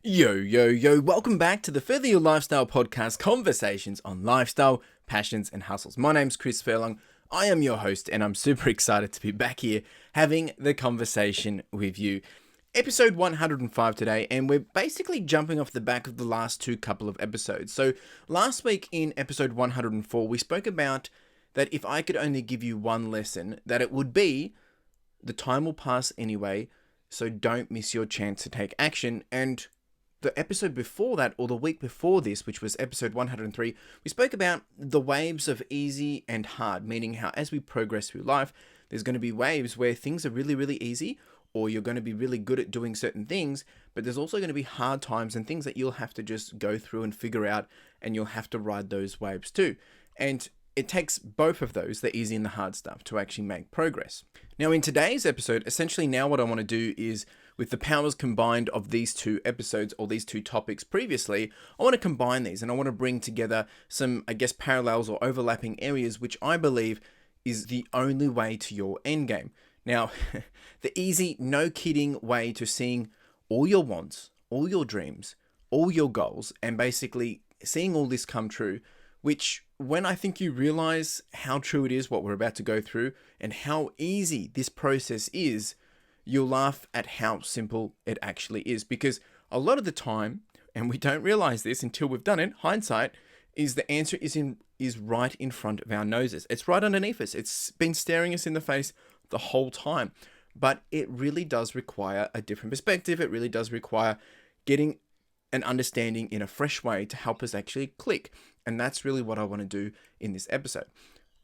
Yo, welcome back to the Further Your Lifestyle podcast, conversations on lifestyle, passions, and hustles. My name's Chris Furlong. I am your host, and I'm super excited to be back here having the conversation with you. Episode 105 today, and we're basically jumping off the back of the last couple of episodes. So last week in episode 104, we spoke about that if I could only give you one lesson, that it would be the time will pass anyway, so don't miss your chance to take action. And the episode before that, or the week before this, which was episode 103, we spoke about the waves of easy and hard, meaning how as we progress through life, there's going to be waves where things are really, really easy, or you're going to be really good at doing certain things, but there's also going to be hard times and things that you'll have to just go through and figure out, and you'll have to ride those waves too. And it takes both of those, the easy and the hard stuff, to actually make progress. Now, in today's episode, essentially now what I want to do is, with the powers combined of these two episodes or these two topics previously, I want to combine these and I want to bring together some, parallels or overlapping areas, which I believe is the only way to your endgame. Now, the easy, no kidding way to seeing all your wants, all your dreams, all your goals, and basically seeing all this come true, which when I think you realize how true it is what we're about to go through and how easy this process is, you'll laugh at how simple it actually is. Because a lot of the time, and we don't realize this until we've done it, hindsight, is the answer is right in front of our noses. It's right underneath us. It's been staring us in the face the whole time. But it really does require a different perspective. It really does require getting an understanding in a fresh way to help us actually click. And that's really what I want to do in this episode.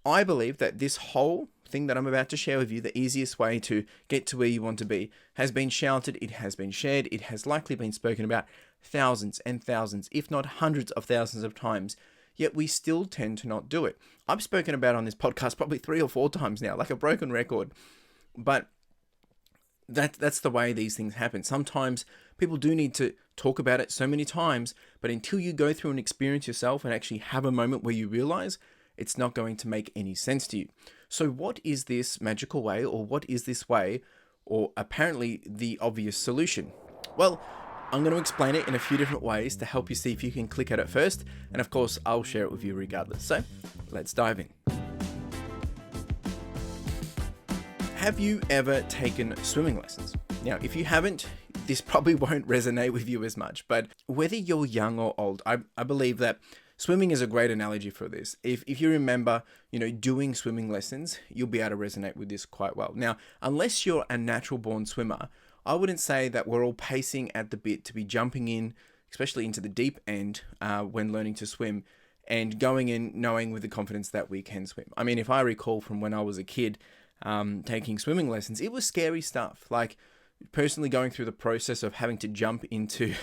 I believe that this whole thing that I'm about to share with you, the easiest way to get to where you want to be, has been shouted, it has been shared, it has likely been spoken about thousands and thousands, if not hundreds of thousands of times, yet we still tend to not do it. I've spoken about on this podcast probably 3 or 4 times now, like a broken record, but that's the way these things happen. Sometimes people do need to talk about it so many times, but until you go through and experience yourself and actually have a moment where you realize, it's not going to make any sense to you. So what is this magical way, or what is this way, or apparently the obvious solution? Well, I'm going to explain it in a few different ways to help you see if you can click at it first, and of course, I'll share it with you regardless. So, let's dive in. Have you ever taken swimming lessons? Now, if you haven't, this probably won't resonate with you as much, but whether you're young or old, I believe that swimming is a great analogy for this. If you remember, doing swimming lessons, you'll be able to resonate with this quite well. Now, unless you're a natural born swimmer, I wouldn't say that we're all pacing at the bit to be jumping in, especially into the deep end when learning to swim, and going in knowing with the confidence that we can swim. I mean, if I recall from when I was a kid taking swimming lessons, it was scary stuff. Like, personally going through the process of having to jump into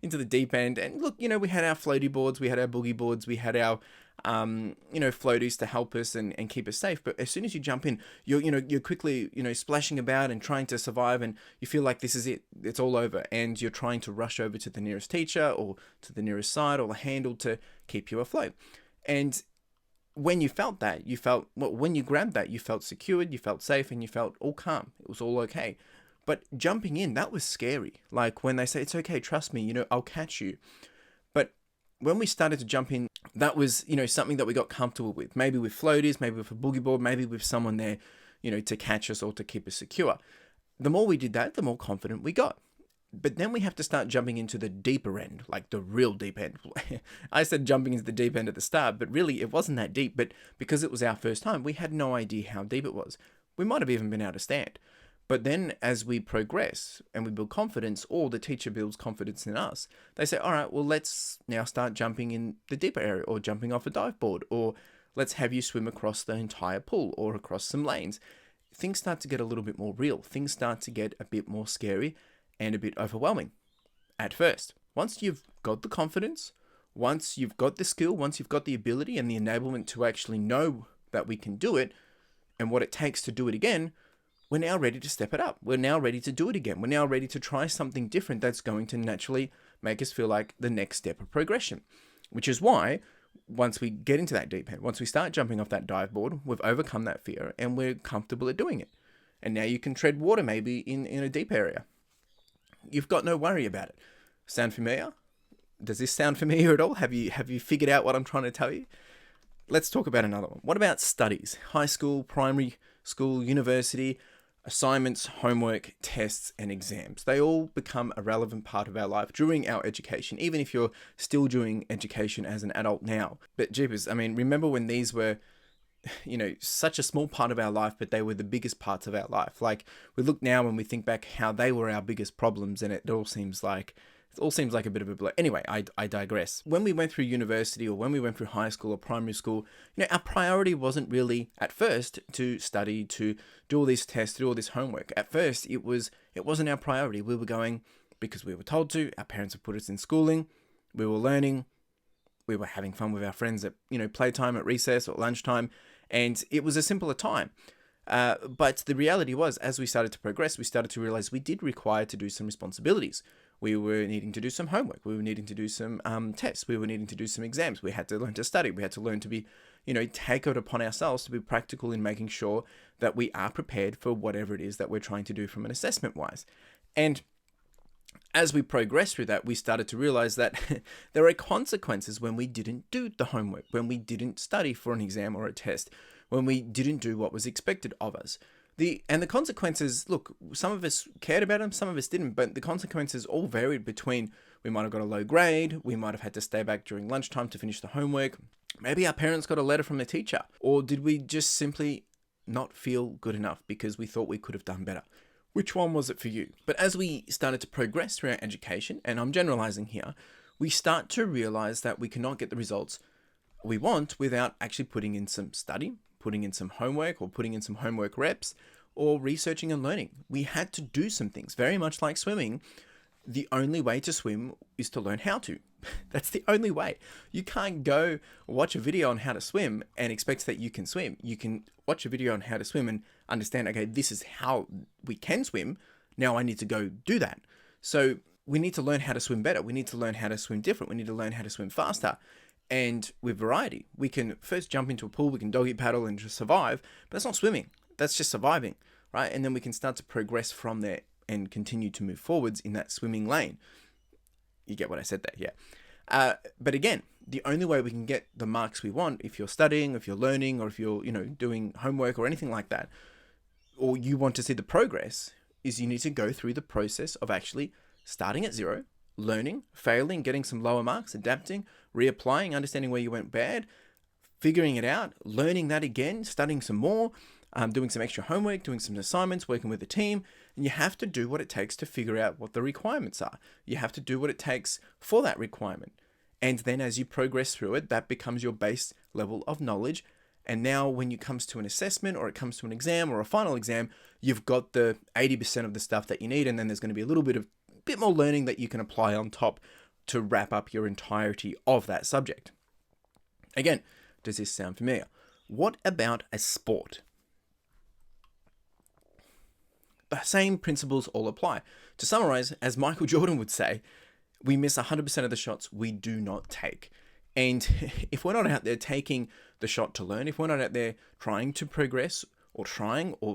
the deep end, and look, we had our floaty boards, we had our boogie boards, we had our floaties to help us and keep us safe. But as soon as you jump in, you're quickly splashing about and trying to survive, and you feel like this is it's all over, and you're trying to rush over to the nearest teacher or to the nearest side or the handle to keep you afloat. And when you felt that, when you grabbed that, you felt secured, you felt safe, and you felt all calm. It was all okay. But jumping in, that was scary. Like when they say, it's okay, trust me, I'll catch you. But when we started to jump in, that was, something that we got comfortable with. Maybe with floaties, maybe with a boogie board, maybe with someone there, to catch us or to keep us secure. The more we did that, the more confident we got. But then we have to start jumping into the deeper end, like the real deep end. I said jumping into the deep end at the start, but really it wasn't that deep. But because it was our first time, we had no idea how deep it was. We might have even been able to stand. But then as we progress and we build confidence, or the teacher builds confidence in us, they say, all right, well, let's now start jumping in the deeper area, or jumping off a dive board, or let's have you swim across the entire pool or across some lanes. Things start to get a little bit more real. Things start to get a bit more scary and a bit overwhelming at first. Once you've got the confidence, once you've got the skill, once you've got the ability and the enablement to actually know that we can do it and what it takes to do it again, we're now ready to step it up. We're now ready to do it again. We're now ready to try something different that's going to naturally make us feel like the next step of progression. Which is why, once we get into that deep end, once we start jumping off that dive board, we've overcome that fear and we're comfortable at doing it. And now you can tread water maybe in a deep area. You've got no worry about it. Sound familiar? Does this sound familiar at all? Have you figured out what I'm trying to tell you? Let's talk about another one. What about studies? High school, primary school, university, assignments, homework, tests, and exams. They all become a relevant part of our life during our education, even if you're still doing education as an adult now. But jeepers, I mean, remember when these were, such a small part of our life, but they were the biggest parts of our life. Like, we look now and we think back how they were our biggest problems, and it all seems like a bit of a blur. Anyway, I digress. When we went through university, or when we went through high school or primary school, our priority wasn't really at first to study, to do all these tests, do all this homework. At first, it wasn't our priority. We were going because we were told to. Our parents have put us in schooling. We were learning. We were having fun with our friends at playtime, at recess or lunchtime, and it was a simpler time. But the reality was, as we started to progress, we started to realize we did require to do some responsibilities. We were needing to do some homework. We were needing to do some tests. We were needing to do some exams. We had to learn to study. We had to learn to be, take it upon ourselves to be practical in making sure that we are prepared for whatever it is that we're trying to do from an assessment wise. And as we progressed through that, we started to realize that there are consequences when we didn't do the homework, when we didn't study for an exam or a test, when we didn't do what was expected of us. The consequences, look, some of us cared about them, some of us didn't, but the consequences all varied between we might have got a low grade, we might have had to stay back during lunchtime to finish the homework, maybe our parents got a letter from the teacher, or did we just simply not feel good enough because we thought we could have done better? Which one was it for you? But as we started to progress through our education, and I'm generalizing here, we start to realize that we cannot get the results we want without actually putting in some study, putting in some homework, or putting in some homework reps, or researching and learning. We had to do some things, very much like swimming. The only way to swim is to learn how to. That's the only way. You can't go watch a video on how to swim and expect that you can swim. You can watch a video on how to swim and understand, okay, this is how we can swim. Now I need to go do that. So we need to learn how to swim better. We need to learn how to swim different. We need to learn how to swim faster. And with variety, we can first jump into a pool, we can doggy paddle and just survive, but that's not swimming. That's just surviving, right? And then we can start to progress from there and continue to move forwards in that swimming lane. You get what I said there, yeah. But again, the only way we can get the marks we want, if you're studying, if you're learning, or if you're, doing homework or anything like that, or you want to see the progress, is you need to go through the process of actually starting at zero, learning, failing, getting some lower marks, adapting, reapplying, understanding where you went bad, figuring it out, learning that again, studying some more, doing some extra homework, doing some assignments, working with a team. And you have to do what it takes to figure out what the requirements are. You have to do what it takes for that requirement. And then as you progress through it, that becomes your base level of knowledge. And now when it comes to an assessment, or it comes to an exam or a final exam, you've got the 80% of the stuff that you need. And then there's going to be a little bit more learning that you can apply on top to wrap up your entirety of that subject. Again, does this sound familiar? What about a sport? The same principles all apply. To summarize, as Michael Jordan would say, we miss 100% of the shots we do not take. And if we're not out there taking the shot to learn, if we're not out there trying to progress, or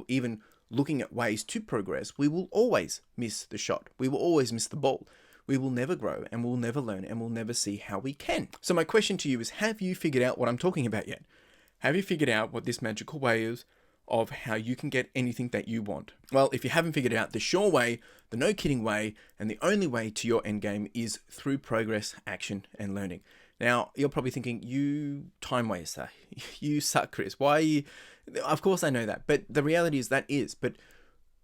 even looking at ways to progress, we will always miss the shot. We will always miss the ball. We will never grow, and we'll never learn, and we'll never see how we can. So my question to you is, have you figured out what I'm talking about yet? Have you figured out what this magical way is of how you can get anything that you want? Well, if you haven't figured out, the sure way, the no kidding way, and the only way to your end game is through progress, action, and learning. Now, you're probably thinking, you time waster, you suck, Chris. Why are you? Of course I know that, but the reality is but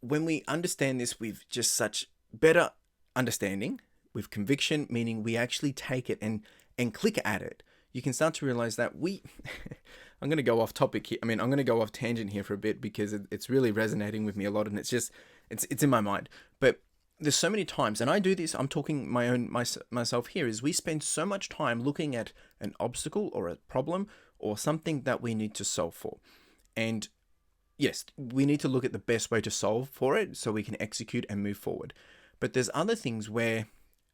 when we understand this with just such better understanding, with conviction, meaning we actually take it and click at it, you can start to realize that I'm going to go off topic here. I'm going to go off tangent here for a bit because it's really resonating with me a lot, and it's in my mind. But there's so many times, and I do this, I'm talking myself here, is we spend so much time looking at an obstacle or a problem or something that we need to solve for. And yes, we need to look at the best way to solve for it so we can execute and move forward. But there's other things where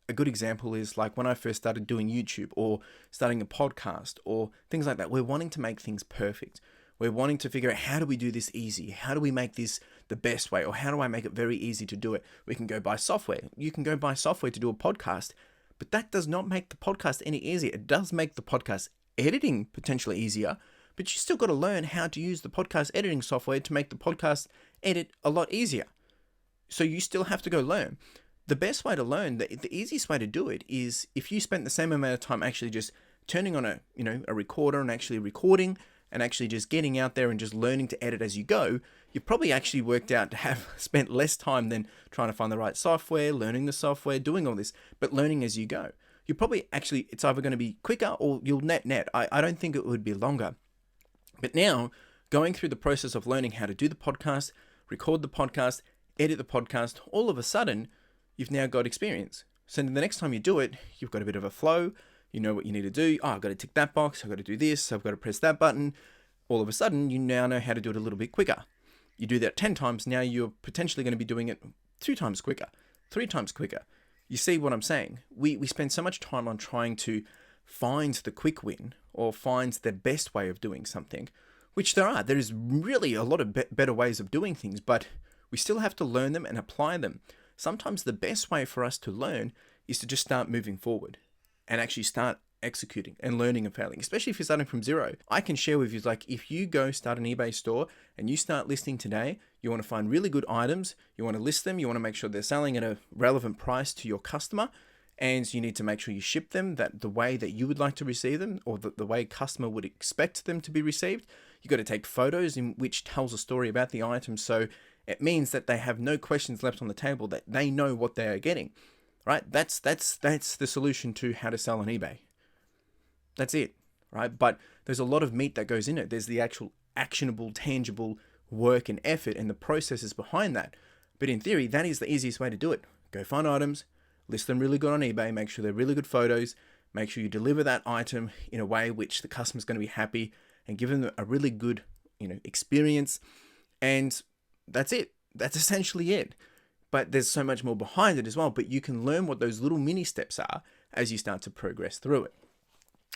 a good example is like when I first started doing YouTube or starting a podcast or things like that. We're wanting to make things perfect. We're wanting to figure out, how do we do this easy? How do we make this the best way? Or how do I make it very easy to do it? We can go buy software. You can go buy software to do a podcast. But that does not make the podcast any easier. It does make the podcast editing potentially easier, but you still got to learn how to use the podcast editing software to make the podcast edit a lot easier. So you still have to go learn. The best way to learn, the easiest way to do it is if you spent the same amount of time actually just turning on a recorder and actually recording and actually just getting out there and just learning to edit as you go, you've probably actually worked out to have spent less time than trying to find the right software, learning the software, doing all this, but learning as you go. You probably actually, it's either going to be quicker or you'll net. I don't think it would be longer. But now, going through the process of learning how to do the podcast, record the podcast, edit the podcast, all of a sudden, you've now got experience. So the next time you do it, you've got a bit of a flow. You know what you need to do. Oh, I've got to tick that box. I've got to do this. I've got to press that button. All of a sudden, you now know how to do it a little bit quicker. You do that 10 times. Now you're potentially going to be doing it 2 times quicker, 3 times quicker. You see what I'm saying? We spend so much time on trying to find the quick win or find the best way of doing something, which there are. There is really a lot of better ways of doing things, but we still have to learn them and apply them. Sometimes the best way for us to learn is to just start moving forward and actually start executing and learning and failing, especially if you're starting from zero. I can share with you, like, if you go start an eBay store and you start listing today, you want to find really good items, you want to list them, you want to make sure they're selling at a relevant price to your customer, and you need to make sure you ship them that the way that you would like to receive them or the way customer would expect them to be received. You got to take photos in which tells a story about the item, so it means that they have no questions left on the table, that they know what they are getting. Right? That's the solution to how to sell on eBay. That's it, right? But there's a lot of meat that goes in it. There's the actual actionable, tangible work and effort and the processes behind that. But in theory, that is the easiest way to do it. Go find items, list them really good on eBay, make sure they're really good photos, make sure you deliver that item in a way which the customer's going to be happy and give them a really good, experience. And that's it. That's essentially it. But there's so much more behind it as well. But you can learn what those little mini steps are as you start to progress through it.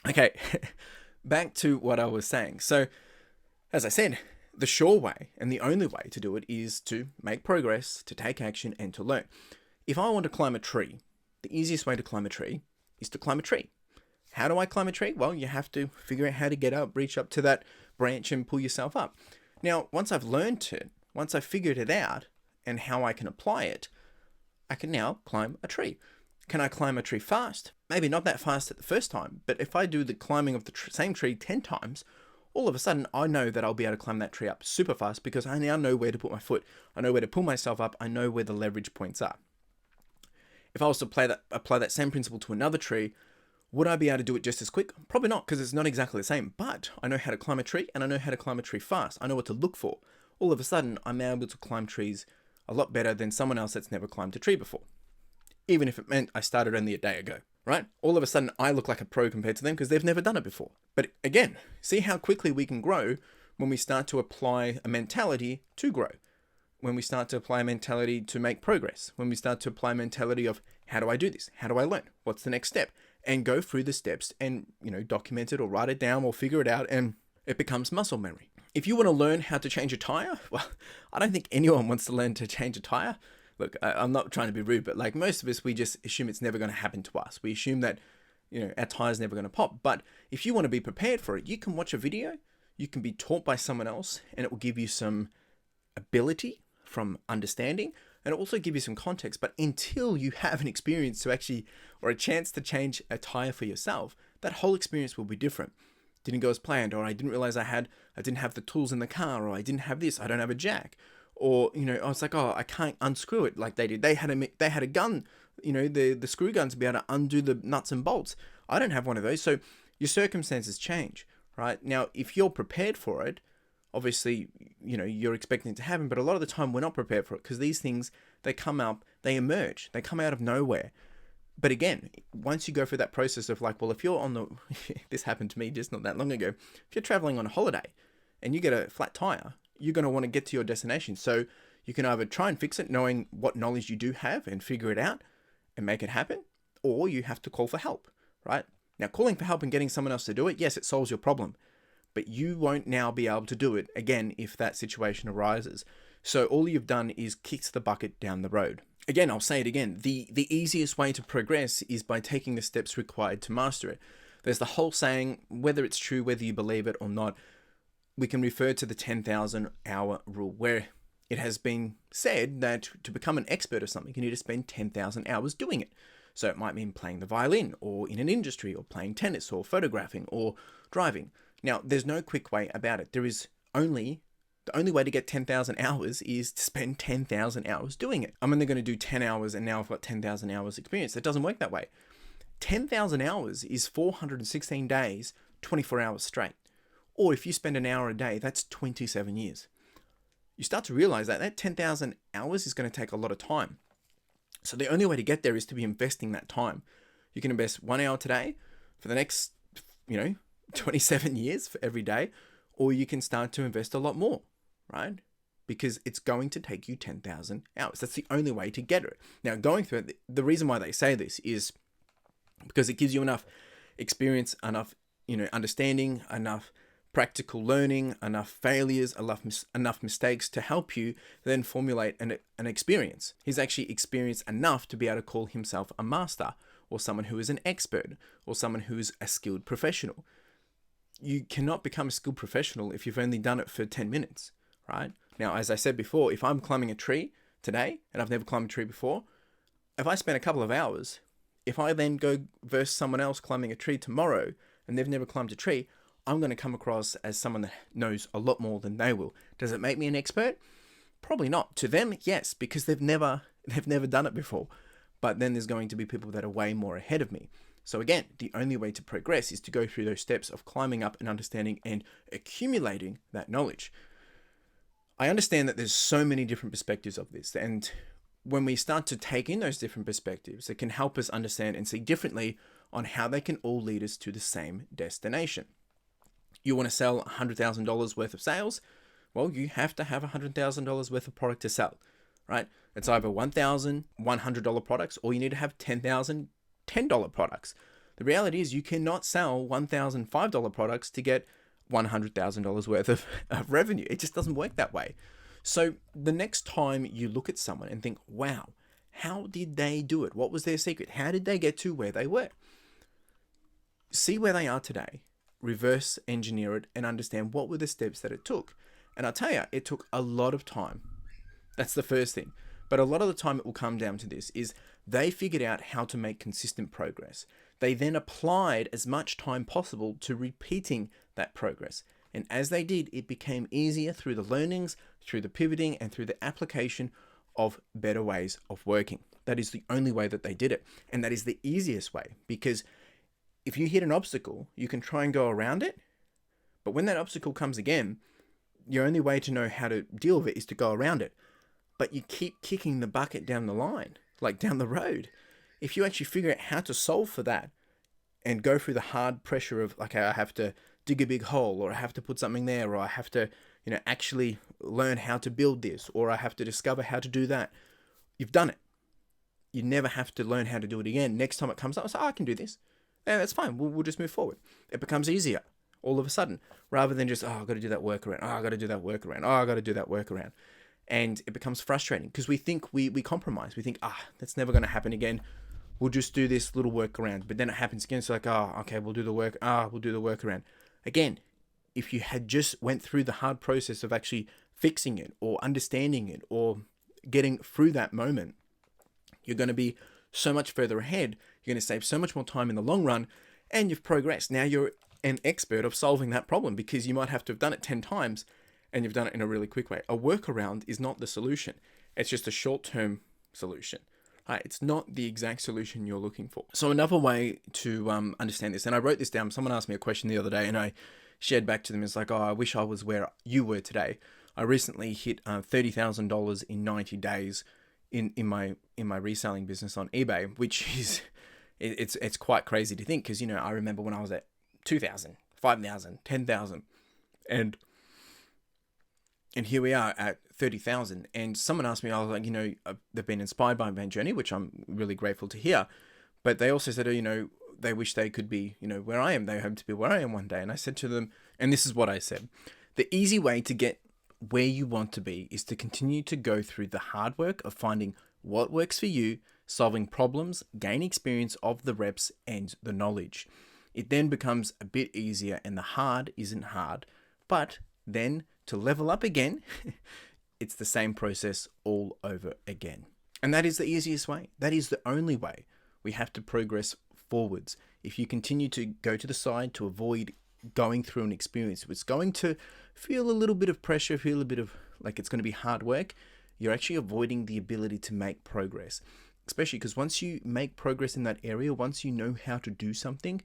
Okay, back to what I was saying. So, as I said, the sure way and the only way to do it is to make progress, to take action, and to learn. If I want to climb a tree, the easiest way to climb a tree is to climb a tree. How do I climb a tree? Well, you have to figure out how to get up, reach up to that branch and pull yourself up. Now, once I've learned it, once I've figured it out, and how I can apply it, I can now climb a tree. Can I climb a tree fast? Maybe not that fast at the first time, but if I do the climbing of the same tree 10 times, all of a sudden I know that I'll be able to climb that tree up super fast because I now know where to put my foot. I know where to pull myself up. I know where the leverage points are. If I was to apply that same principle to another tree, would I be able to do it just as quick? Probably not, because it's not exactly the same, but I know how to climb a tree and I know how to climb a tree fast. I know what to look for. All of a sudden, I'm able to climb trees a lot better than someone else that's never climbed a tree before. Even if it meant I started only a day ago, right? All of a sudden, I look like a pro compared to them because they've never done it before. But again, see how quickly we can grow when we start to apply a mentality to grow. When we start to apply a mentality to make progress. When we start to apply a mentality of, how do I do this? How do I learn? What's the next step? And go through the steps and, document it or write it down or figure it out, and it becomes muscle memory. If you want to learn how to change a tire, well, I don't think anyone wants to learn to change a tire. Look, I'm not trying to be rude, but like most of us, we just assume it's never going to happen to us. We assume that, our tire's never going to pop. But if you want to be prepared for it, you can watch a video, you can be taught by someone else, and it will give you some ability from understanding, and it'll also give you some context. But until you have an experience to actually, or a chance to change a tire for yourself, that whole experience will be different. Didn't go as planned, or I didn't realize I didn't have the tools in the car, or I didn't have this, I don't have a jack, or I was like, oh, I can't unscrew it like they did. They had a gun, the screw gun to be able to undo the nuts and bolts. I don't have one of those, so your circumstances change, right? Now, if you're prepared for it, obviously, you're expecting it to happen, but a lot of the time we're not prepared for it because these things, they come up, they emerge, they come out of nowhere. But again, once you go through that process of like, well, if you're this happened to me just not that long ago, if you're traveling on a holiday and you get a flat tire, you're going to want to get to your destination. So you can either try and fix it knowing what knowledge you do have and figure it out and make it happen, or you have to call for help, right? Now, calling for help and getting someone else to do it, yes, it solves your problem, but you won't now be able to do it again if that situation arises. So all you've done is kicked the bucket down the road. Again, I'll say it again. The easiest way to progress is by taking the steps required to master it. There's the whole saying, whether it's true, whether you believe it or not, we can refer to the 10,000 hour rule, where it has been said that to become an expert of something, you need to spend 10,000 hours doing it. So it might mean playing the violin, or in an industry, or playing tennis, or photographing, or driving. Now, there's no quick way about it. The only way to get 10,000 hours is to spend 10,000 hours doing it. I'm only going to do 10 hours and now I've got 10,000 hours experience. It doesn't work that way. 10,000 hours is 416 days, 24 hours straight. Or if you spend an hour a day, that's 27 years. You start to realize that 10,000 hours is going to take a lot of time. So the only way to get there is to be investing that time. You can invest 1 hour today for the next, 27 years for every day, or you can start to invest a lot more, right? Because it's going to take you 10,000 hours. That's the only way to get it. Now, going through it, the reason why they say this is because it gives you enough experience, enough, understanding, enough practical learning, enough failures, enough mistakes to help you then formulate an experience. He's actually experienced enough to be able to call himself a master, or someone who is an expert, or someone who is a skilled professional. You cannot become a skilled professional if you've only done it for 10 minutes, right? Now, as I said before, if I'm climbing a tree today, and I've never climbed a tree before, if I spend a couple of hours, if I then go versus someone else climbing a tree tomorrow, and they've never climbed a tree, I'm going to come across as someone that knows a lot more than they will. Does it make me an expert? Probably not. To them, yes, because they've never done it before. But then there's going to be people that are way more ahead of me. So again, the only way to progress is to go through those steps of climbing up and understanding and accumulating that knowledge. I understand that there's so many different perspectives of this, and when we start to take in those different perspectives, it can help us understand and see differently on how they can all lead us to the same destination. You want to sell $100,000 worth of sales? Well, you have to have $100,000 worth of product to sell, right? It's either $1,100 products, or you need to have 10,000 $10 products. The reality is you cannot sell $1,005 products to get $100,000 worth of revenue. It just doesn't work that way. So the next time you look at someone and think, wow, how did they do it? What was their secret? How did they get to where they were? See where they are today, reverse engineer it, and understand what were the steps that it took. And I'll tell you, it took a lot of time. That's the first thing. But a lot of the time it will come down to this, is they figured out how to make consistent progress. They then applied as much time possible to repeating that progress. And as they did, it became easier through the learnings, through the pivoting, and through the application of better ways of working. That is the only way that they did it. And that is the easiest way, because if you hit an obstacle, you can try and go around it. But when that obstacle comes again, your only way to know how to deal with it is to go around it. But you keep kicking the bucket down the line, like down the road. If you actually figure out how to solve for that and go through the hard pressure of, like, I have to dig a big hole, or I have to put something there, or I have to, actually learn how to build this, or I have to discover how to do that. You've done it. You never have to learn how to do it again. Next time it comes up, I say, I can do this. Yeah, that's fine. We'll just move forward. It becomes easier all of a sudden, rather than just, I've got to do that workaround. I've got to do that workaround. I've got to do that workaround. And it becomes frustrating because we think we compromise. We think, that's never going to happen again. We'll just do this little workaround. But then it happens again. It's like, okay, we'll do the workaround. Again, if you had just went through the hard process of actually fixing it, or understanding it, or getting through that moment, you're going to be so much further ahead. You're going to save so much more time in the long run, and you've progressed. Now you're an expert of solving that problem, because you might have to have done it 10 times and you've done it in a really quick way. A workaround is not the solution. It's just a short-term solution. Right? It's not the exact solution you're looking for. So another way to understand this, and I wrote this down. Someone asked me a question the other day, and I shared back to them. It's like, I wish I was where you were today. I recently hit $30,000 in 90 days in my reselling business on eBay, which is it's quite crazy to think, because I remember when I was at 2,000, 5,000, 10,000, and here we are at 30,000. And someone asked me, I was like, they've been inspired by my journey, which I'm really grateful to hear. But they also said, they wish they could be, where I am. They hope to be where I am one day. And I said to them, and this is what I said: the easy way to get where you want to be is to continue to go through the hard work of finding what works for you, solving problems, gain experience of the reps and the knowledge. It then becomes a bit easier and the hard isn't hard. But then to level up again, it's the same process all over again. And that is the easiest way. That is the only way. We have to progress forwards. If you continue to go to the side to avoid going through an experience, it's going to feel a little bit of pressure, feel a bit of like it's going to be hard work. You're actually avoiding the ability to make progress, especially because once you make progress in that area, once you know how to do something,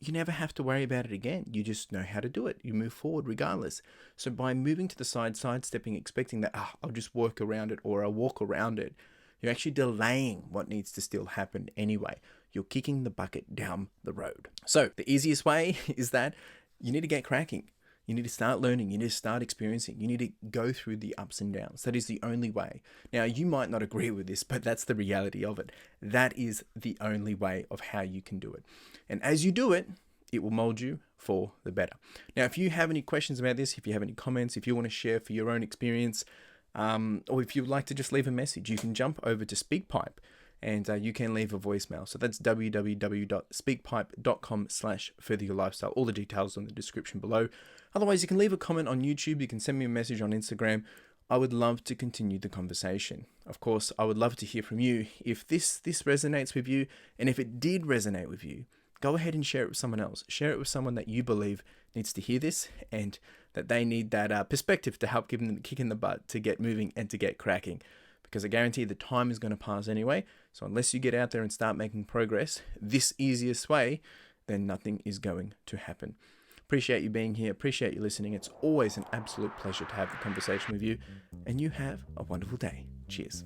you never have to worry about it again. You just know how to do it. You move forward regardless. So by moving to the side, sidestepping, expecting that, I'll just work around it or I'll walk around it, you're actually delaying what needs to still happen anyway. You're kicking the bucket down the road. So the easiest way is that you need to get cracking. You need to start learning. You need to start experiencing. You need to go through the ups and downs. That is the only way. Now, you might not agree with this, but that's the reality of it. That is the only way of how you can do it. And as you do it, it will mold you for the better. Now, if you have any questions about this, if you have any comments, if you want to share for your own experience, or if you'd like to just leave a message, you can jump over to SpeakPipe and you can leave a voicemail. So that's www.speakpipe.com/furtheryourlifestyle. All the details in the description below. Otherwise, you can leave a comment on YouTube. You can send me a message on Instagram. I would love to continue the conversation. Of course, I would love to hear from you. If this resonates with you, and if it did resonate with you, go ahead and share it with someone else. Share it with someone that you believe needs to hear this and that they need that perspective to help give them the kick in the butt to get moving and to get cracking. Because I guarantee the time is going to pass anyway. So unless you get out there and start making progress this easiest way, then nothing is going to happen. Appreciate you being here. Appreciate you listening. It's always an absolute pleasure to have the conversation with you. And you have a wonderful day. Cheers.